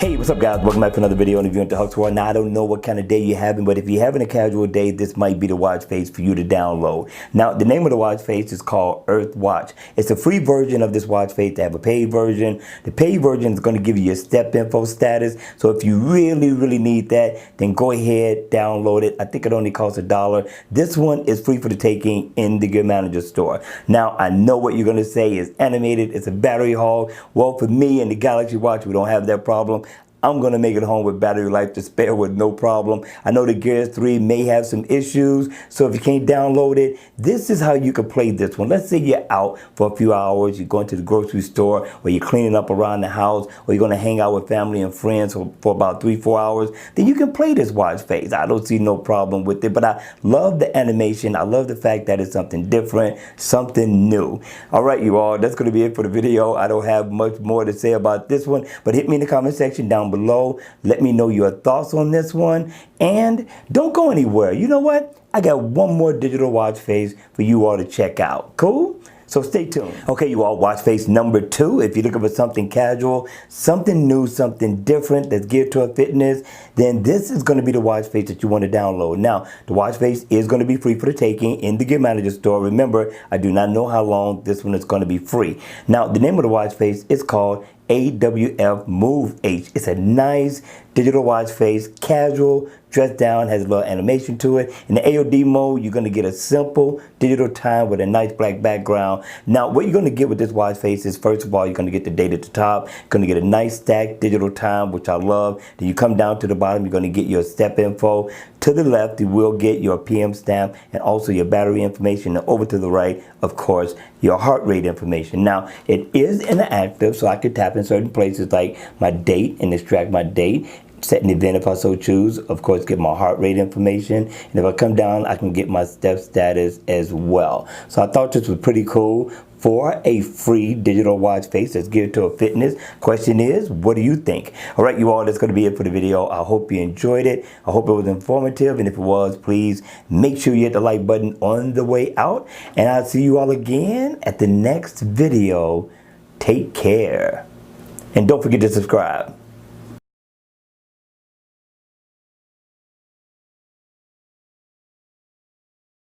Hey, what's up guys? Welcome back to another video on the View into Huck's World. Now, I don't know what kind of day you're having, but if you're having a casual day, this might be the watch face for you to download. Now, the name of the watch face is called Earth Watch. It's a free version of this watch face. They have a paid version. The paid version is going to give you your step info status. So if you really need that, then go ahead, download it. I think it only costs $1. This one is free for the taking in the Gear Manager store. Now, I know what you're going to say is animated. It's a battery hog. Well, for me and the Galaxy Watch, we don't have that problem. I'm going to make it home with battery life to spare with no problem. I know the Gear 3 may have some issues, so if you can't download it, this is how you can play this one. Let's say you're out for a few hours, you're going to the grocery store, or you're cleaning up around the house, or you're going to hang out with family and friends for about 3-4 hours, then you can play this watch face. I don't see no problem with it, but I love the animation. I love the fact that it's something different, something new. All right, you all, that's going to be it for the video. I don't have much more to say about this one, but hit me in the comment section down below. Let me know your thoughts on this one, and don't go anywhere. You know what? I got one more digital watch face for you all to check out. Cool? So stay tuned. Okay, you all, watch face number 2. If you're looking for something casual, something new, something different that's geared toward fitness, then this is going to be the watch face that you want to download. Now, the watch face is going to be free for the taking in the Gear Manager store. Remember, I do not know how long this one is going to be free. Now, the name of the watch face is called AWF Move H. It's a nice digital watch face, casual, dressed down, has a little animation to it. In the AOD mode, you're going to get a simple digital time with a nice black background. Now, what you're going to get with this watch face is, first of all, you're going to get the date at the top. You're going to get a nice stacked digital time, which I love. Then you come down to the bottom, you're going to get your step info. To the left, you will get your PM stamp and also your battery information. And over to the right, of course, your heart rate information. Now, it is interactive, so I could tap in certain places like my date and extract my date. Set an event if I so choose. Of course, get my heart rate information. And if I come down, I can get my step status as well. So I thought this was pretty cool for a free digital watch face that's geared to a fitness. Question is, what do you think? All right, you all, that's going to be it for the video. I hope you enjoyed it. I hope it was informative. And if it was, please make sure you hit the like button on the way out. And I'll see you all again at the next video. Take care. And don't forget to subscribe.